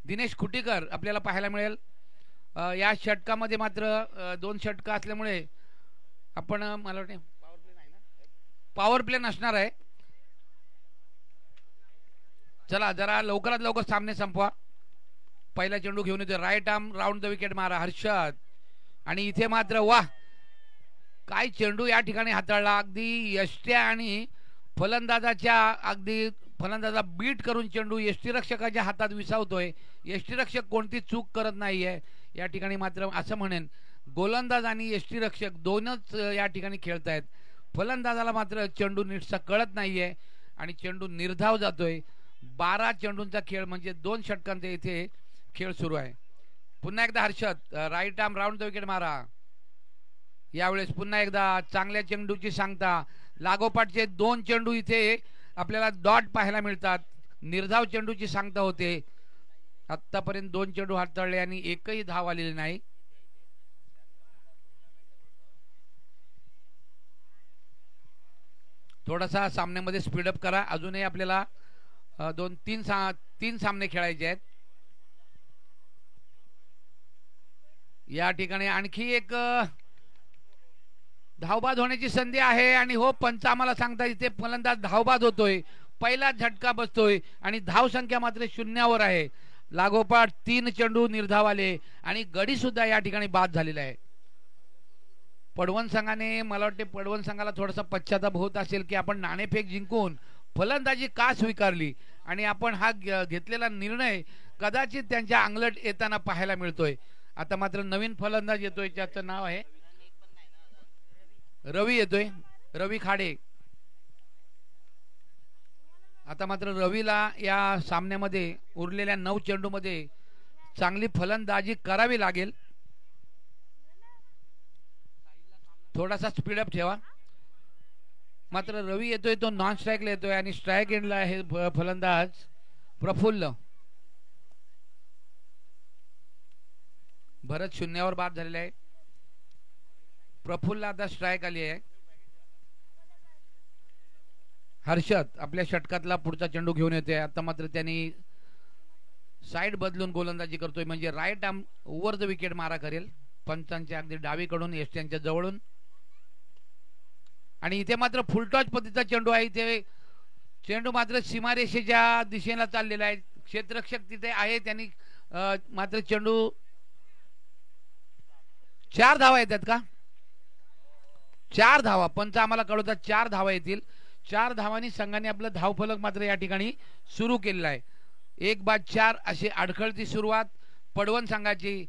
दिनेश खुटीकर आपल्याला पाहायला मिळेल। या षटकामध्ये मात्र 2 षटक असल्यामुळे आपण मला वाटते पॉवर प्ले नसणार आहे। चला जरा लवकरात लवकर सामने संपवा। पहिला चेंडू घेऊन येतो, right arm round the wicket मारा हर्षद, आणि इथे मात्र वाह काय चेंडू या ठिकाणी हाताळला, अगदी यष्ट्या आणि फलंदाजाच्या अगदी फलंदाजा बीट करून चेंडू यष्टीरक्षकाच्या हातात विसावतोय। यष्टीरक्षक कोणती चूक करत नाहीये या ठिकाणी, मात्र असं म्हणेन गोलंदाज आणि यष्टीरक्षक दोनच या ठिकाणी खेळतायत। फलंदाजाला मात्र चेंडू नीटसा कळत नाहीये आणि चेंडू निर्धाव जातोय। 12 चेंडूंचा खेळ म्हणजे 2 षटकांचा इथे खेळ सुरू आहे। पुन्हा एकदा Harshad right arm round the wicket मारा। यावेळेस पुन्हा एकदा चांगल्या चेंडूची सांगता, लागोपाठचे 2 चेंडू इथे आपल्याला डॉट पाहायला मिळतात। निर्धाव चेंडूची सांगता होते। आतापर्यंत 2 चेंडू हाताळले आणि एकही धाव आलेली नाही। थोडासा सामन्यामध्ये स्पीडअप करा, अजूनही आपल्याला 2-3 सामने खेळायचे आहेत। या ठिकाणी आणखी एक धावबाद होण्याची संधी आहे आणि हो पंच आम्हाला सांगता इथे फलंदाज धावबाद होतोय, पहिला झटका बसतोय आणि धाव संख्या मात्र 0 आहे। लागोपाठ 3 चेंडू निर्धाव आले आणि गडी सुद्धा या ठिकाणी बाद झालेला आहे। पडवण संघाने, मला वाटते पडवण संघाला थोडासा पश्चाताप होत असेल की आपण नाणेफेक जिंकून फलंदाजी का स्वीकारली आणि आपण हा घेतलेला निर्णय कदाचित त्यांच्या अंगलट येताना पाहायला मिळतोय। आता मात्र नवीन फलंदाज येतोय, त्याचं नाव आहे रवी, येतोय रवी खाडे। आता मात्र रवीला या सामन्यामध्ये उरलेल्या 9 चेंडूमध्ये चांगली फलंदाजी करावी लागेल। थोडासा स्पीडअप ठेवा। मात्र रवी येतोय तो नॉन स्ट्राईकला येतोय आणि स्ट्राईक एंडला आहे फलंदाज प्रफुल्ल। भरत 0 बाद झालेला आहे। प्रफुल्ल आता स्ट्राईक आली आहे। हर्षद आपल्या षटकातला पुढचा चेंडू घेऊन येतोय। आता मात्र त्यांनी साइड बदलून गोलंदाजी करतोय, म्हणजे right arm over the wicket मारा करेल पंचांच्या अगदी डावीकडून यष्ट्यांच्या जवळून। आणि इथे मात्र फुलटॉच पद्धतीचा चेंडू आहे। इथे चेंडू मात्र सीमारेषेच्या दिशेला चाललेला आहे। क्षेत्ररक्षक तिथे आहे, त्यांनी मात्र चेंडू 4 धावा येतात का? 4 धावा पंच आम्हाला कळवतात, 4 धावा येतील। 4 धावांनी संघाने आपलं धावफलक मात्र या ठिकाणी सुरू केलेला आहे। 1-4 अशी अडखळती सुरुवात पडवण संघाची।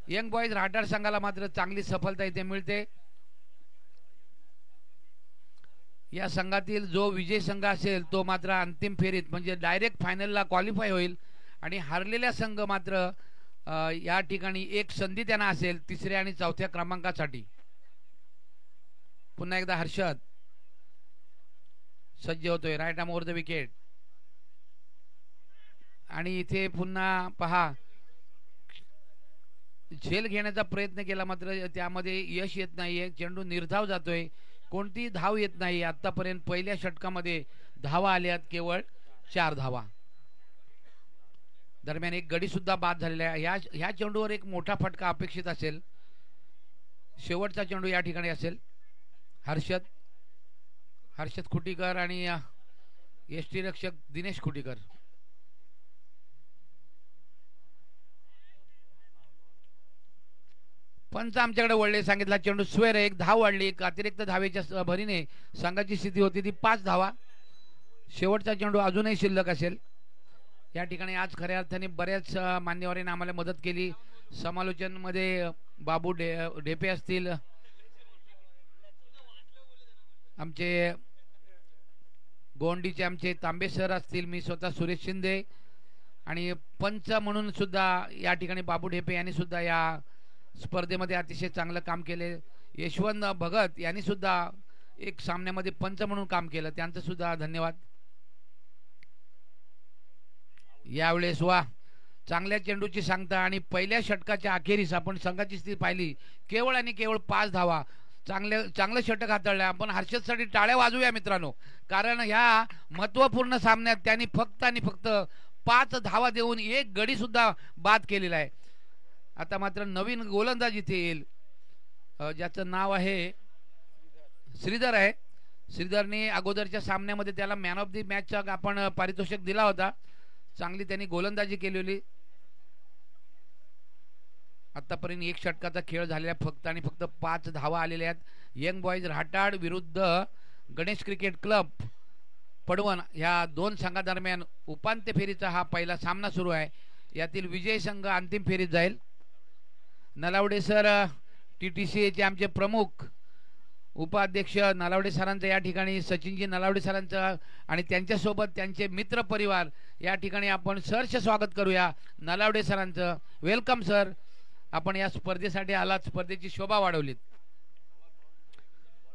यंग बॉयज राहटार संघाला मात्र चांगली सफलता इथे मिळते। या संघातील जो विजय संघ असेल तो मात्र अंतिम फेरीत म्हणजे डायरेक्ट फायनलला क्वालिफाय होईल आणि हारलेल्या संघ मात्र या ठिकाणी एक संधी त्यांना असेल 3ऱ्या आणि 4थ्या क्रमांकासाठी। पुन्हा एकदा हर्षद सज्ज होतोय, right arm over the wicket, आणि इथे पुन्हा पहा झेल घेण्याचा प्रयत्न केला मात्र त्यामध्ये यश येत नाहीये। चेंडू निर्धाव जातोय, कोणती धाव येत नाही। आतापर्यंत पहिल्या षटकामध्ये धावा आल्यात केवळ 4 धावा। दरम्यान एक गडी सुद्धा बाद झालेला आहे। ह्या चेंडूवर एक मोठा फटका अपेक्षित असेल, शेवटचा चेंडू या ठिकाणी असेल। हर्षद खुटीकर आणि यष्टीरक्षक दिनेश खुटीकर। पंच आमच्याकडे वळले, सांगितला चेंडू स्वेर, एक धाव वाढली, एक अतिरिक्त धावेच्या भरीने संघाची स्थिती होती ती 5 धावा। शेवटचा चेंडू अजूनही शिल्लक असेल। या ठिकाणी आज खऱ्या अर्थाने बऱ्याच मान्यवरांनी आम्हाला मदत केली। समालोचन मध्ये बाबू ढेपे असतील, आमचे गोंडीचे आमचे तांबे सर असतील, मी स्वतः सुरेश शिंदे, आणि पंच म्हणून सुद्धा या ठिकाणी बाबू ढेपे यांनी सुद्धा या स्पर्धेमध्ये अतिशय चांगलं काम केले। यशवंत भगत यांनी सुद्धा एक सामन्यामध्ये पंच म्हणून काम केलं, त्यांचं सुद्धा धन्यवाद। यावेळेस वा चांगल्या चेंडूची सांगता आणि पहिल्या षटकाच्या अखेरीस आपण संघाची स्थिती पाहिली, केवळ आणि केवळ 5 धावा। चांगलं षटक हाताळलं। आपण हर्षदसाठी टाळ्या वाजवूया मित्रांनो, कारण ह्या महत्त्वपूर्ण सामन्यात त्यांनी फक्त आणि फक्त 5 धावा देऊन एक गडी सुद्धा बाद केलेला आहे. आता मात्र नवीन गोलंदाज इथे येईल, ज्याचं नाव आहे श्रीधर आहे. श्रीधरने अगोदरच्या सामन्यामध्ये त्याला मॅन ऑफ द मॅचचा आपण पारितोषिक दिला होता. चांगली त्यांनी गोलंदाजी केलेली. आतापर्यंत एक षटकाचा खेळ झालेला फक्त आणि फक्त 5 धावा आलेल्या आहेत. यंग बॉईज राहटाड विरुद्ध गणेश क्रिकेट क्लब पडवण ह्या दोन संघादरम्यान उपांत्य फेरीचा हा पहिला सामना सुरू आहे. यातील विजय संघ अंतिम फेरीत जाईल. नलावडे सर TTCAचे आमचे प्रमुख उपाध्यक्ष नलावडे सरांचं या ठिकाणी, सचिनजी नलावडे सरांचं आणि त्यांच्यासोबत त्यांचे मित्र परिवार या ठिकाणी आपण सहर्ष स्वागत करूया नलावडे सरांचं. वेलकम सर, आपण या स्पर्धेसाठी आलात, स्पर्धेची शोभा वाढवलीत.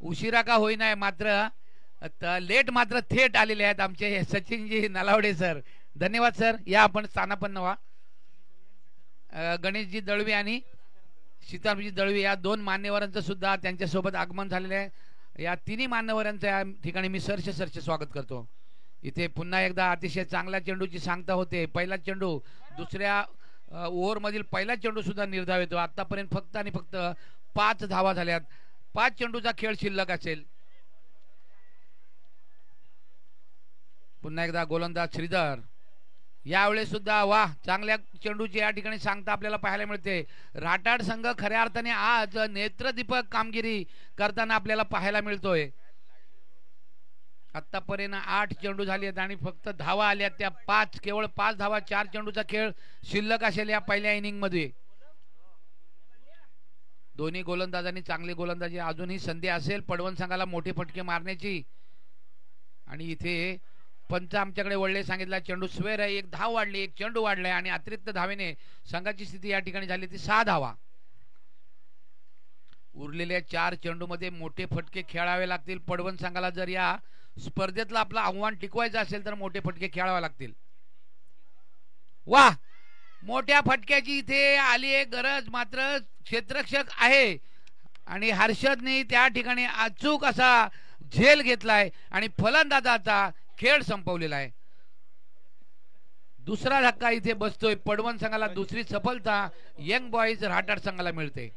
उशिरा का होईना मात्र लेट मात्र थेट आलेले आहेत आमचे सचिनजी नलावडे सर. धन्यवाद सर. या आपण स्थानापन्न व्हा. गणेशजी दळवी आणि सीतारामजी दळवी या दोन मान्यवरांचं सुद्धा त्यांच्यासोबत आगमन झालेलं आहे. या तिन्ही मान्यवरांचं या ठिकाणी मी सरसे स्वागत करतो. इथे पुन्हा एकदा अतिशय चांगल्या चेंडूची सांगता होते. पहिला चेंडू, दुसऱ्या ओव्हरमधील पहिला चेंडू सुद्धा निर्धाव येतो. आतापर्यंत फक्त आणि फक्त 5 धावा झाल्यात. 5 चेंडूचा खेळ शिल्लक असेल. पुन्हा एकदा गोलंदाज श्रीधर. यावेळेस सुद्धा वाह, चांगल्या चेंडूची या ठिकाणी सांगता आपल्याला पाहायला मिळते. राटाड संघ खऱ्या अर्थाने आज नेत्रदीपक कामगिरी करताना आपल्याला पाहायला मिळतोय. आतापर्यंत 8 चेंडू झाले आहेत आणि फक्त धावा आल्या त्या 5, केवळ 5 धावा. 4 चेंडूचा खेळ शिल्लक असेल या पहिल्या इनिंग मध्ये. दोन्ही गोलंदाजांनी चांगली गोलंदाजी, अजूनही संधी असेल पडवण संघाला मोठे फटके मारण्याची. आणि इथे पंच आमच्याकडे वळले, सांगितला चेंडू स्वेर आहे. 1 धाव वाढली, 1 चेंडू वाढलाय आणि अतिरिक्त धावेने संघाची स्थिती या ठिकाणी झाली ती 6 धावा. उरलेल्या 4 चेंडूमध्ये मोठे फटके खेळावे लागतील पडवण संघाला. जर या स्पर्धेतला आपलं आव्हान टिकवायचं असेल तर मोठे फटके खेळावे लागतील. वाह, मोठ्या फटक्याची इथे आली आहे गरज. मात्र क्षेत्ररक्षक आहे आणि हर्षदने त्या ठिकाणी अचूक असा झेल घेतलाय आणि फलंदाजाचा खेळ संपवलेला आहे. दुसरा धक्का इथे बसतोय. पडवण संघाला दुसरी सफलता यंग बॉईज राहटाड संघाला मिळते.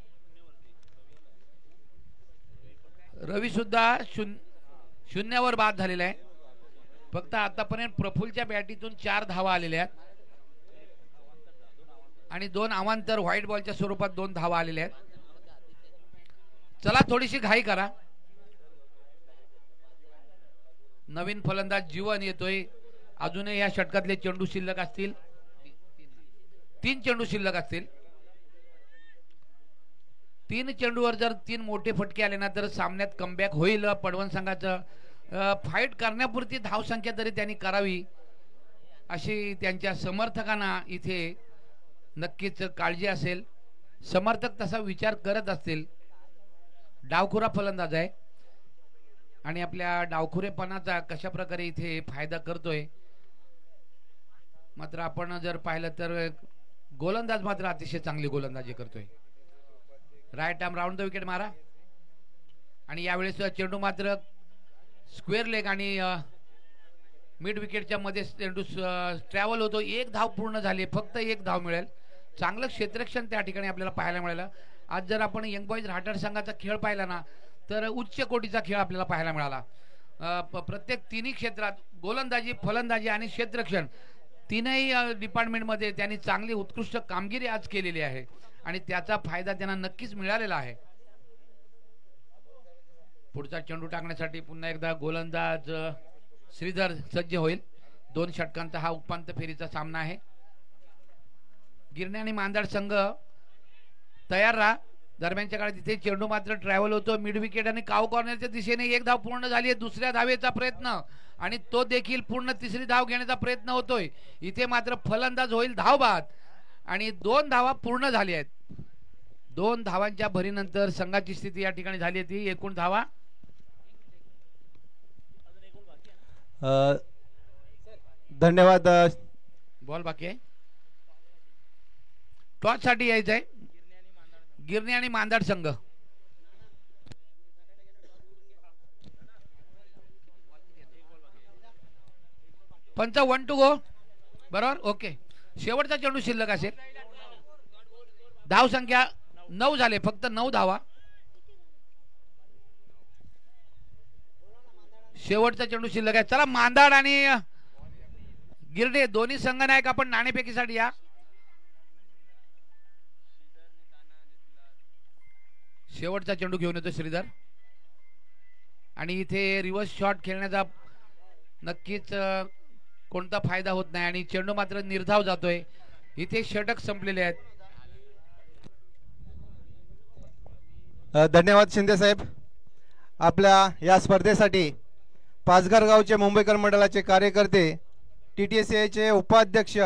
रवी सुद्धा शून्यावर बाद झालेला आहे. फक्त आतापर्यंत प्रफुल्लच्या बॅटीतून 4 धावा आलेल्या आहेत आणि 2 अवांतर व्हाईट बॉलच्या स्वरूपात 2 धावा आलेल्या आहेत. चला थोडीशी घाई करा. नवीन फलंदाज जीवन येतोय. अजूनही या षटकातले चेंडू शिल्लक असतील. 3 चेंडू शिल्लक असतील. 3 चेंडूवर जर 3 मोठे फटके आले ना तर सामन्यात कमबॅक होईल पडवण संघाचं. फाईट करण्यापुरती धावसंख्या तरी त्यांनी करावी अशी त्यांच्या समर्थकांना इथे नक्कीच काळजी असेल. समर्थक तसा विचार करत असतील. डावखुरा फलंदाज आहे आणि आपल्या डावखुरेपणाचा कशा प्रकारे इथे फायदा करतोय. मात्र आपण जर पाहिलं तर गोलंदाज मात्र अतिशय चांगली गोलंदाजी करतोय. Right arm round the wicket मारा. आणि यावेळेस चेंडू मात्र स्क्वेअर लेग आणि मिड विकेटच्या मध्ये चेंडू ट्रॅव्हल होतो. 1 धाव पूर्ण झाली, फक्त 1 धाव मिळेल. चांगलं क्षेत्ररक्षण त्या ठिकाणी आपल्याला पाहायला मिळालं. आज जर आपण यंग बॉईज राहटाड संघाचा खेळ पाहिला ना तर उच्च कोटीचा खेळ आपल्याला पाहायला मिळाला. प्रत्येक तिन्ही क्षेत्रात गोलंदाजी, फलंदाजी आणि क्षेत्ररक्षण तीनही डिपार्टमेंटमध्ये त्यांनी चांगली उत्कृष्ट कामगिरी आज केलेली आहे आणि त्याचा फायदा त्यांना नक्कीच मिळालेला आहे. पुढचा चेंडू टाकण्यासाठी पुन्हा एकदा गोलंदाज श्रीधर सज्ज होईल. 2 षटकांचा हा उपांत्य फेरीचा सामना आहे. गिरणे आणि मांदाड संघ तयार राहा. दरम्यानच्या काळात तिथे चेंडू मात्र ट्रॅव्हल होतो मिड विकेट आणि काव कॉर्नरच्या दिशेने. 1 धाव पूर्ण झाली आहे. दुसऱ्या धावेचा प्रयत्न आणि तो देखील पूर्ण. तिसरी धाव घेण्याचा प्रयत्न होतोय. इथे मात्र फलंदाज होईल धावबाद आणि 2 धावा पूर्ण झाल्या आहेत. 2 धावांच्या भरीनंतर संघाची स्थिती या ठिकाणी झाली ती एकूण धावा. धन्यवाद. बॉल बाकी आहे. टॉस साठी यायचं आहे गिरणे आणि मांदाड संघ. पंच 1 to go. बरोबर ओके. शेवटचा चेंडू शिल्लक असेल. धाव संख्या 9 झाले, फक्त 9 धावा. शेवटचा चेंडू शिल्लक आहे. चला मांदाड आणि गिरडे दोन्ही संघनायक आपण नाणेफेकीसाठी या. शेवटचा चेंडू घेऊन येतो श्रीधर आणि इथे रिव्हर्स शॉट खेळण्याचा नक्कीच कोणता फायदा होत नाही आणि चेंडू मात्र निर्धाव जातोय. इथे षटक संपलेले आहेत. धन्यवाद शिंदे साहेब. आपल्या या स्पर्धेसाठी पाचघर गावचे मुंबईकर मंडळाचे कार्यकर्ते TTSAचे उपाध्यक्ष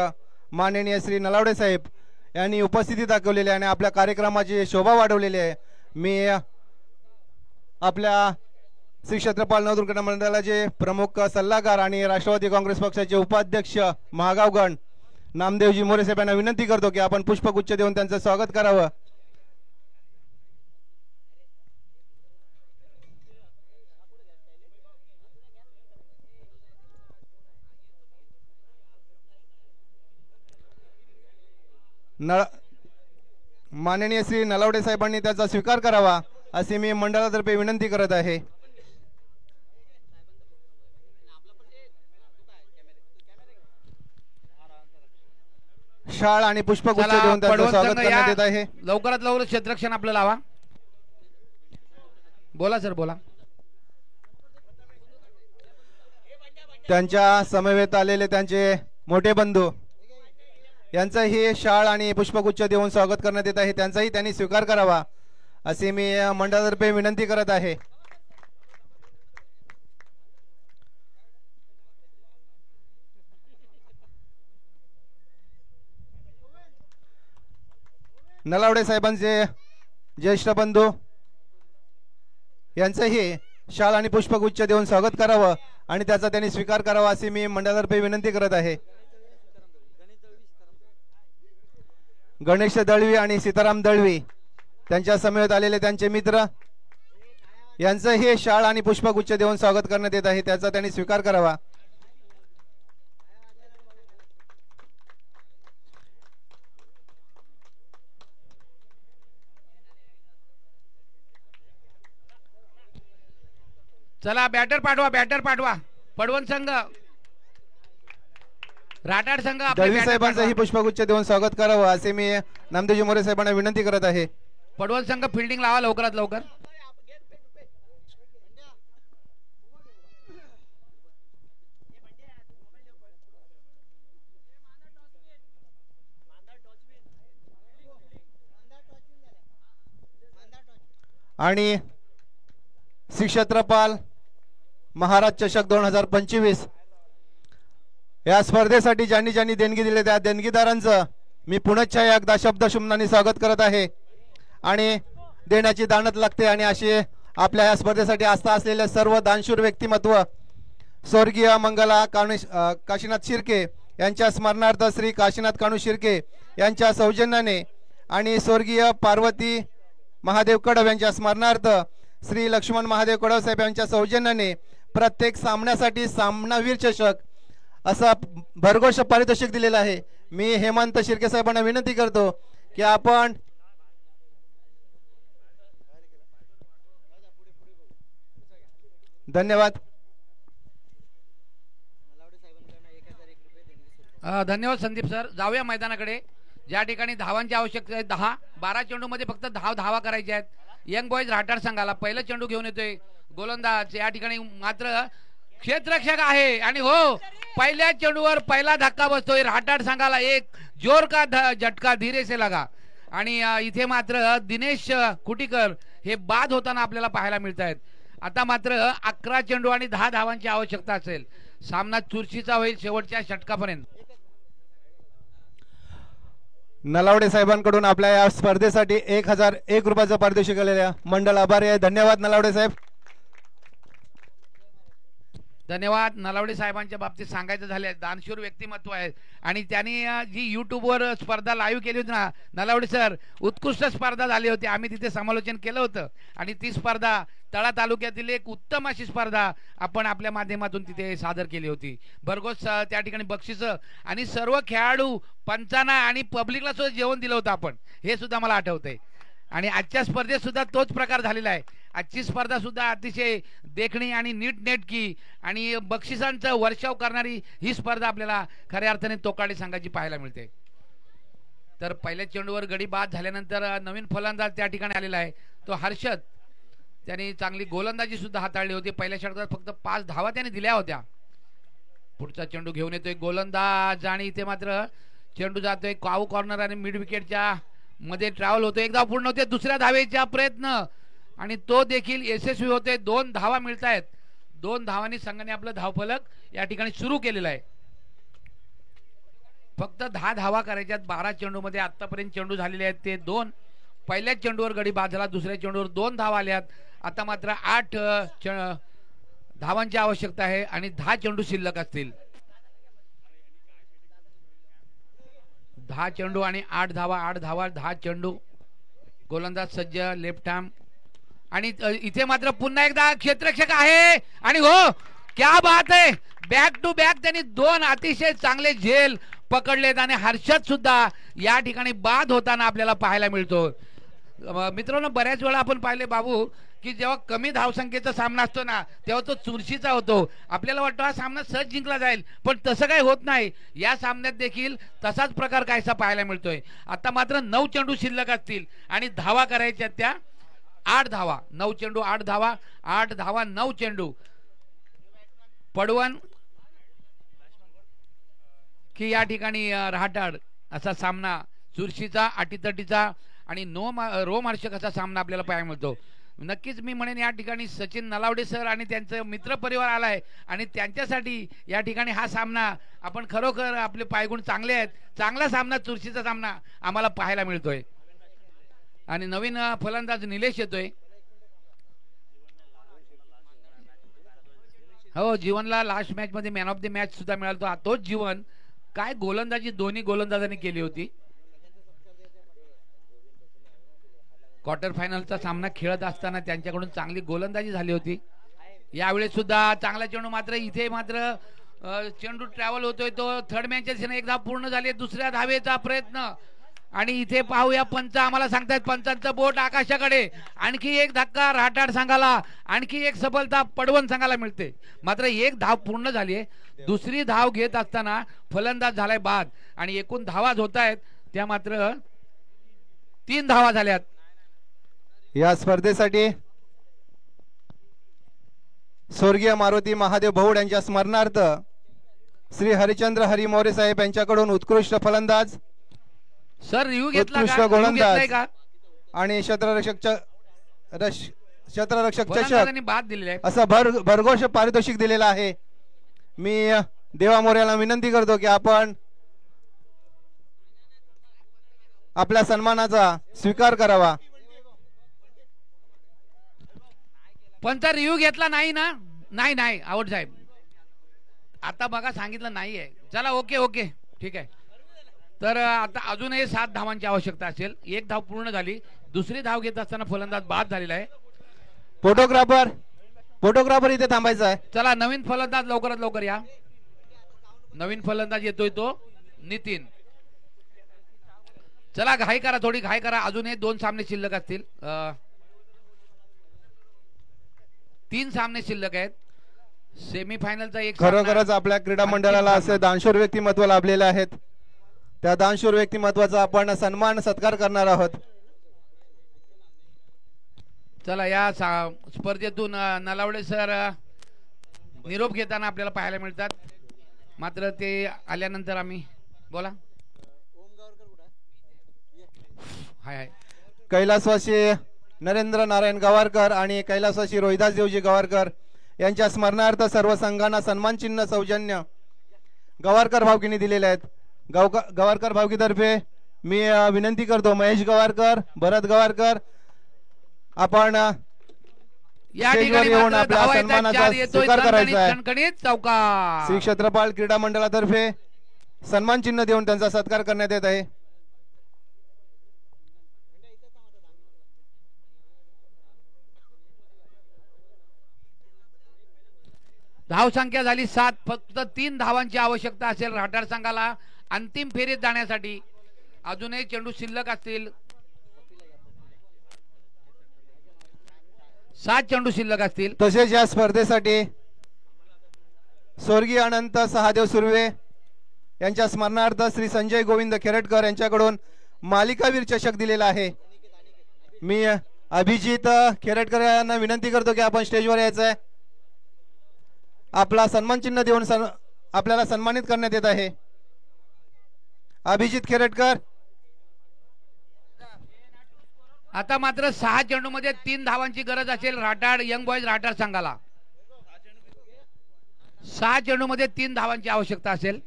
माननीय श्री नलावडे साहेब यांनी उपस्थिती दाखवलेली आणि आपल्या कार्यक्रमाची शोभा वाढवलेली आहे. मी आपल्या श्री क्षेत्रपाल नवदुर्ग मंडळाचे प्रमुख सल्लागार आणि राष्ट्रवादी काँग्रेस पक्षाचे उपाध्यक्ष महागावगण नामदेवजी मोरे साहेब यांना विनंती करतो की आपण पुष्पगुच्छ देऊन त्यांचं स्वागत करावं. माननीय श्री नलावडे साहेबांनी त्याचा स्वीकार करावा अशी मी मंडळातर्फे विनंती करत आहे. शाळ आणि पुष्पगुच्छ देऊन त्यांचं स्वागत करण्यात येत आहे. लवकरात लवकर क्षेत्ररक्षण आपलं लावा. बोला सर बोला. त्यांच्या समवेत आलेले त्यांचे मोठे बंधू यांचाही शाळ आणि पुष्पगुच्छ देऊन स्वागत करण्यात येत आहे. त्यांचाही त्यांनी स्वीकार करावा अशी मी मंडळातर्फे विनंती करत आहे. नलावडे साहेबांचे ज्येष्ठ बंधू यांचंही शाल आणि पुष्पगुच्छ देऊन स्वागत करावं आणि त्याचा त्यांनी स्वीकार करावा अशी मी मंडळातर्फे विनंती करत आहे. गणेश दळवी आणि सीताराम दळवी त्यांच्या समवेत आलेले त्यांचे मित्र यांचंही शाळ आणि पुष्पगुच्छ देऊन स्वागत करण्यात येत आहे. त्याचा त्यांनी स्वीकार करावा. चला बॅटर पाठवा, बॅटर पाठवा. पडवण संघ राठाड संघ दळवी साहेबांचंही पुष्पगुच्छ देऊन स्वागत करावं असे मी नामदेवजी मोरे साहेबांना विनंती करत आहे. पडवण संघ फिल्डिंग लावा लवकरात लवकर. आणि श्री क्षेत्रपाल महाराज चषक 2025 या स्पर्धेसाठी ज्यांनी ज्यांनी देणगी दिली त्या देणगीदारांचं मी पुनश्च एकदा शब्दशुमनाने स्वागत करत आहे. आणि देण्याची दानत लागते आणि असे आपल्या या स्पर्धेसाठी आस्था असलेले सर्व दानशूर व्यक्तिमत्व स्वर्गीय मंगला काशीनाथ शिर्के यांच्या स्मरणार्थ श्री काशीनाथ काणू शिर्के यांच्या सौजन्याने आणि स्वर्गीय पार्वती महादेव कडव यांच्या स्मरणार्थ श्री लक्ष्मण महादेव कडव साहेब यांच्या सौजन्याने प्रत्येक सामन्यासाठी सामनावीर चषक असा भरघोष पारितोषिक दिलेला आहे. मी हेमंत शिर्के साहेबांना विनंती करतो की आपण धन्यवाद. धन्यवाद संदीप सर. जाऊया मैदानाकडे ज्या ठिकाणी धावांची आवश्यकता आहे. 10-12 चेंडू मध्ये फक्त धावा करायच्या आहेत. यंग बॉयज राठाड संघाला पहिला चेंडू घेऊन येतोय गोलंदाज. या ठिकाणी मात्र क्षेत्ररक्षक आहे आणि हो पहिल्या चेंडूवर पहिला धक्का बसतोय. राठाड संघाला एक जोर का झटका धीरे से लगा. आणि इथे मात्र दिनेश कुटीकर हे बाद होताना आपल्याला पाहायला मिळत आहेत. आता मात्र 11 चेंडू आणि 10 धावांची आवश्यकता असेल. सामना चुरशीचा होईल शेवटच्या षटकापर्यंत. नलावडे साहेबांकडून आपल्या या स्पर्धेसाठी 1001 रुपयाचं पारितोषिक आलेल्या मंडळ आभारी आहे. धन्यवाद नलावडे साहेब. धन्यवाद. नलावडे साहेबांच्या बाबतीत सांगायचं झाले दानशूर व्यक्तिमत्व आहे आणि त्यांनी जी युट्यूबवर स्पर्धा लाईव्ह केली होती ना नलावडे सर, उत्कृष्ट स्पर्धा झाली होती. आम्ही तिथे समालोचन केलं होतं आणि ती स्पर्धा तळा तालुक्यातील एक उत्तम अशी स्पर्धा आपण आपल्या माध्यमातून तिथे सादर केली होती. भरघोस त्या ठिकाणी बक्षीस आणि सर्व खेळाडू पंचांना आणि पब्लिकला सुद्धा जेवण दिलं होतं आपण, हे सुद्धा मला आठवतंय. आणि आजच्या स्पर्धेत सुद्धा तोच प्रकार झालेला आहे. आजची स्पर्धा सुद्धा अतिशय देखणी आणि नीटनेटकी आणि बक्षिसांचं वर्षाव करणारी ही स्पर्धा आपल्याला खऱ्या अर्थाने तोकाडी संघाची पाहायला मिळते. तर पहिल्या चेंडूवर गडी बाद झाल्यानंतर नवीन फलंदाज त्या ठिकाणी आलेला आहे, तो हर्षद. त्यांनी चांगली गोलंदाजी सुद्धा हाताळली होती. पहिल्या षटकात फक्त 5 धावा त्याने दिल्या होत्या. पुढचा चेंडू घेऊन येतोय गोलंदाज आणि इथे मात्र चेंडू जातोय काऊ कॉर्नर आणि मिड विकेटच्या मध्ये ट्रॅव्हल होतो. एक धाव पूर्ण होते, दुसऱ्या धावेचा प्रयत्न आणि तो देखील यशस्वी होते. 2 धावा मिळत आहेत. 2 धावांनी संघाने आपलं धावफलक या ठिकाणी सुरू केलेला आहे. फक्त 10 धावा करायच्यात 12 चेंडूमध्ये. आतापर्यंत चेंडू झालेले आहेत ते 2. पहिल्याच चेंडूवर गडी बाद झाला, दुसऱ्या चेंडूवर 2 धावा आल्यात. आता मात्र 8 धावांची आवश्यकता आहे आणि 10 चेंडू शिल्लक असतील. 10 चेंडू आणि 8 धावा, 8 धावा 10 चेंडू. गोलंदाज सज्ज, लेफ्ट आर्म आणि इथे मात्र पुन्हा एकदा क्षेत्ररक्षक आहे आणि हो क्या बात आहे, बॅक टू बॅक त्यांनी 2 अतिशय चांगले झेल पकडलेत आणि हर्षद सुद्धा या ठिकाणी बाद होताना आपल्याला पाहायला मिळतो. मित्रांनो, बऱ्याच वेळा आपण पाहिले बाबू की जेव्हा कमी धावसंख्येचा सामना असतो ना तेव्हा तो चुरशीचा होतो. आपल्याला वाटतं हा सामना सहज जिंकला जाईल, पण तसं काही होत नाही. या सामन्यात देखील तसाच प्रकार काहीसा पाहायला मिळतोय. आता मात्र 9 चेंडू शिल्लक असतील आणि धावा करायच्या त्या 8 धावा. 9 चेंडू 8 धावा, 8 धावा 9 चेंडू. पडवण की या ठिकाणी रहाटाड असा सामना, चुरशीचा, अटीतटीचा आणि रोमहर्षक असा सामना आपल्याला पाहायला मिळतो. नक्कीच मी म्हणेन या ठिकाणी सचिन नलावडे सर आणि त्यांचा मित्र परिवार आलाय आणि त्यांच्यासाठी या ठिकाणी हा सामना आपण खरोखर आपले पायगुण चांगले आहेत. चांगला सामना, चुरशीचा सामना आम्हाला पाहायला मिळतोय. आणि नवीन फलंदाज निलेश येतोय. हो, जीवनला लास्ट मॅच मध्ये मॅन ऑफ द मॅच सुद्धा मिळाला. तोच जीवन. काय गोलंदाजी दोन्ही गोलंदाजांनी केली होती. क्वार्टर फायनलचा सामना खेळत असताना त्यांच्याकडून चांगली गोलंदाजी झाली होती. यावेळेस सुद्धा चांगला चेंडू, मात्र इथे मात्र चेंडू ट्रॅव्हल होतोय. तो थर्ड मॅचच्या एक धाव पूर्ण झाली, दुसऱ्या धावेचा प्रयत्न आणि इथे पाहूया पंच आम्हाला सांगतायत, पंचांचं बोट आकाशाकडे. आणखी एक धक्का रहाटाड संघाला, आणखी एक सफलता पडवण संघाला मिळते. मात्र एक धाव पूर्ण झाली आहे. दुसरी धाव घेत असताना फलंदाज झालाय बाद आणि एकूण धावाच होत आहेत त्या मात्र 3 धावा झाल्यात. या स्पर्धेसाठी स्वर्गीय मारुती महादेव भाऊड यांच्या स्मरणार्थ श्री हरिचंद्र हरी मोरे साहेब यांच्याकडून उत्कृष्ट फलंदाज, सर रिव्ह्यू घेतला उत्कृष्ट का? गोलंदाज का? आणि क्षेत्ररक्षक फलंदाजांनी बाद दिलेला आहे असं भरघोष पारितोषिक दिलेलं आहे. मी देवा मोऱ्याला विनंती करतो की आपण आपल्या सन्मानाचा स्वीकार करावा. पंचा रिव्ह्यू घेतला नाही ना? नाही आवड साहेब, आता बघा सांगितलं नाहीये. चला ओके ओके ठीक आहे. तर आता अजूनही 7 धावांची आवश्यकता असेल. 1 धाव पूर्ण झाली, दुसरी धाव घेत असताना फलंदाज बाद झालेला आहे. फोटोग्राफर इथे थांबायचा आहे. चला नवीन फलंदाज लवकरात लवकर या. नवीन फलंदाज येतोय तो नितीन. चला घाई करा, थोडी घाई करा. अजूनही 2 सामने शिल्लक असतील. 3 सामने शिल्लक आहेत. सेमीफायनलचा एक खरोखरच आपल्या क्रीडा मंडळाला असे दानशूर व्यक्तिमत्व लाभलेले आहेत. त्या दानशूर व्यक्तिमत्वाचा आपण सन्मान सत्कार करणार आहोत. चला या स्पर्धेतून नलावडे सर निरोप घेताना आपल्याला पाहायला मिळतात. मात्र ते आल्यानंतर आम्ही बोला. हाय कैलासवासी नरेंद्र नारायण गवारकर आणि कैलासवासी रोहिदास देवजी गवारकर यांच्या स्मरणार्थ सर्व संघांना सन्मान चिन्ह सौजन्य गवारकर भावकीने दिलेले आहेत. गवारकर भावकीतर्फे मी विनंती करतो, महेश गवारकर, भरत गवारकर, आपण या ठिकाणी येऊन आपल्या सन्मानाचा स्वीकार करायचा आहे. श्री क्षेत्रपाल क्रीडा मंडळातर्फे सन्मान चिन्ह देऊन त्यांचा सत्कार करण्यात येत आहे. धावसंख्या झाली 7. फक्त 3 धावांची आवश्यकता असेल राठार संघाला अंतिम फेरीत जाण्यासाठी. अजूनही चेंडू शिल्लक असतील. 7 चेंडू शिल्लक असतील. तसेच या स्पर्धेसाठी स्वर्गीय अनंत सहादेव सुर्वे यांच्या स्मरणार्थ श्री संजय गोविंद खेरटकर यांच्याकडून मालिकावीर चषक दिलेला आहे. मी अभिजित खेरटकर यांना विनंती करतो की आपण स्टेजवर यायचं आहे. आपला सन्मान चिन्ह देऊन आपल्याला सन्मानित करण्यात येत आहे. अभिजित खेरटकर. आता मात्र 6 चेंडू मध्ये 3 धावांची गरज असेल राठार यंग बॉयज राठार संघाला. 6 चेंडू मध्ये 3 धावांची आवश्यकता असेल.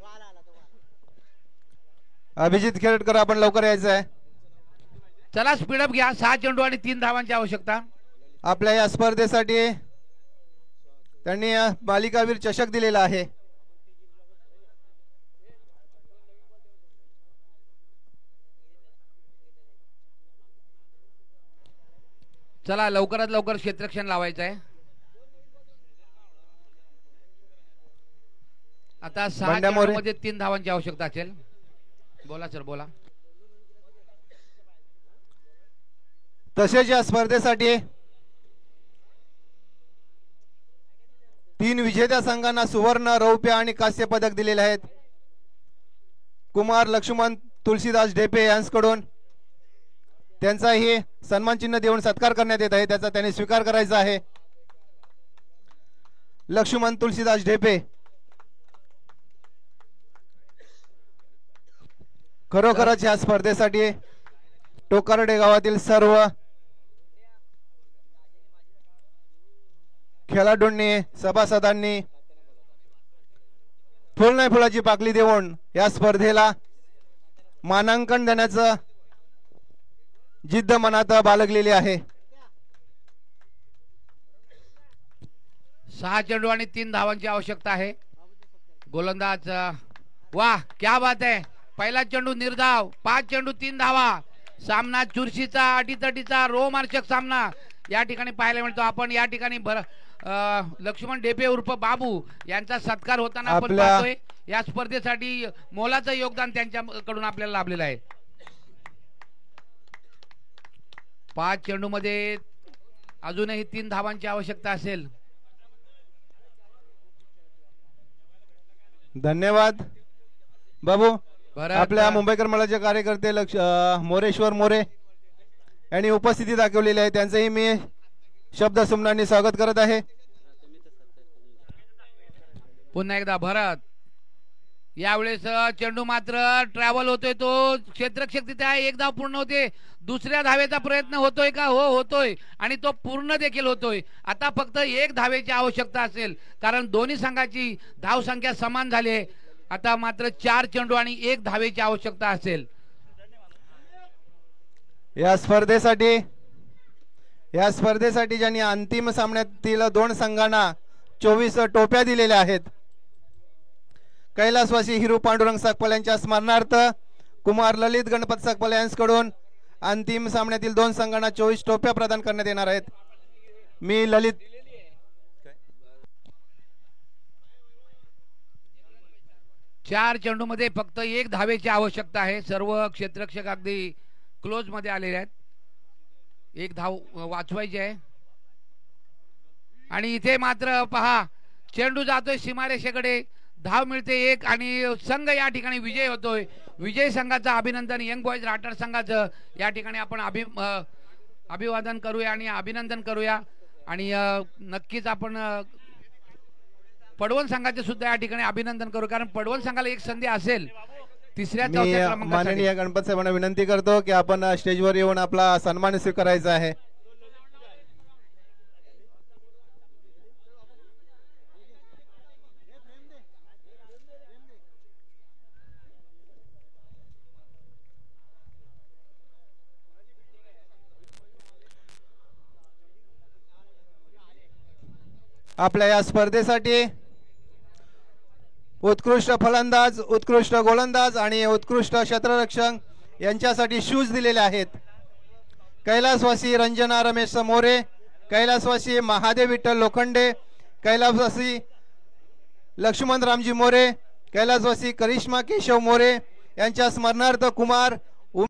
अभिजित खेरटकर आपण लवकर यायचं आहे. चला स्पीडअप घ्या. 6 चेंडू आणि 3 धावांची आवश्यकता. आपल्या या स्पर्धेसाठी त्यांनी मालिकावीर चषक दिलेला आहे. चला लवकरात लवकर क्षेत्ररक्षण लावायचं आहे. आता 6 चेंडू मध्ये 3 धावांची आवश्यकता असेल. बोला सर बोला. तसेच या स्पर्धेसाठी 3 विजेत्या संघांना सुवर्ण रौप्य आणि कांस्य पदक दिलेले आहेत. कुमार लक्ष्मण तुलसीदास ढेपे यांच्याकडून त्यांचाही सन्मान चिन्ह देऊन सत्कार करण्यात येत आहे. त्याचा त्यांनी स्वीकार करायचा आहे. लक्ष्मण तुलसीदास ढेपे खरोखरच या स्पर्धेसाठी टोकारडे गावातील सर्व खेळाडूंनी सभासदांनी फुल नाही फुलाची पाकळी देऊन या स्पर्धेला मानांकन देण्याचं जिद्द मनात बाळगलेली आहे. 6 चेंडू आणि 3 धावांची आवश्यकता आहे. गोलंदाज वाह क्या बात आहे. पहिला चेंडू निर्धाव. 5 चेंडू 3 धावा. सामना चुरशीचा अटीतटीचा रोमांचक सामना या ठिकाणी पाहायला मिळतो. आपण या ठिकाणी लक्ष्मण ढेपे उर्फ बाबू यांचा सत्कार होताना आपण पाहतोय. या स्पर्धेसाठी मोलाचं योगदान त्यांच्याकडून आपल्याला लाभलेलं आहे. 5 चेंडू मध्ये अजूनही 3 धावांची आवश्यकता असेल. धन्यवाद बाबू. आपल्या मुंबईकर मलाचे कार्यकर्ते मोरेश्वर मोरे यांनी उपस्थिती दाखवलेली आहे. त्यांचंही मी शब्द सुमनांनी स्वागत करत आहे. पुन्हा एकदा भरत. यावेळेस चेंडू मात्र ट्रॅव्हल होतोय. तो क्षेत्ररक्षक तिथे आहे. 1 धाव पूर्ण होते. दुसऱ्या धावेचा प्रयत्न होतोय का? हो होतोय आणि तो पूर्ण देखील होतोय. आता फक्त 1 धावेची आवश्यकता असेल कारण दोन्ही संघाची धावसंख्या समान झाली आहे. आता मात्र 4 चेंडू आणि 1 धावेची आवश्यकता असेल. या स्पर्धेसाठी ज्यांनी अंतिम सामन्यातील 2 संघांना 24 टोप्या दिलेल्या आहेत. कैलासवासी हिरू पांडुरंग सकपाल यांच्या स्मरणार्थ कुमार ललित गणपत सकपाल यांच्याकडून अंतिम सामन्यातील 2 संघांना 24 टोप्या प्रदान करण्यात येणार आहेत. मी ललित 4 चेंडू मध्ये फक्त 1 धावेची आवश्यकता आहे. सर्व क्षेत्ररक्षक अगदी क्लोज मध्ये आलेले आहेत. 1 धाव वाचवायची आहे आणि इथे मात्र पहा चेंडू जातोय सीमारेषेकडे. धाव मिळते 1 आणि संघ या ठिकाणी विजय होतोय. विजय संघाचं अभिनंदन यंग बॉयज राठार संघाचं या ठिकाणी आपण अभिवादन करूया आणि अभिनंदन करूया. आणि नक्कीच आपण पडवण संघाचे सुद्धा या ठिकाणी अभिनंदन करू कारण पडवण संघाला 1 संधी असेल तिसऱ्या चौथ्या क्रमांकासाठी. माननीय गणपत साहेबांना विनंती करतो की आपण स्टेजवर येऊन आपला सन्मान स्वीकारायचा आहे. आपल्या या स्पर्धेसाठी उत्कृष्ट फलंदाज, उत्कृष्ट गोलंदाज आणि उत्कृष्ट क्षेत्ररक्षक यांच्यासाठी शूज दिलेले आहेत. कैलासवासी रंजना रमेश मोरे, कैलासवासी महादेव विठ्ठल लोखंडे, कैलासवासी लक्ष्मण रामजी मोरे, कैलासवासी करिश्मा केशव मोरे यांच्या स्मरणार्थ कुमार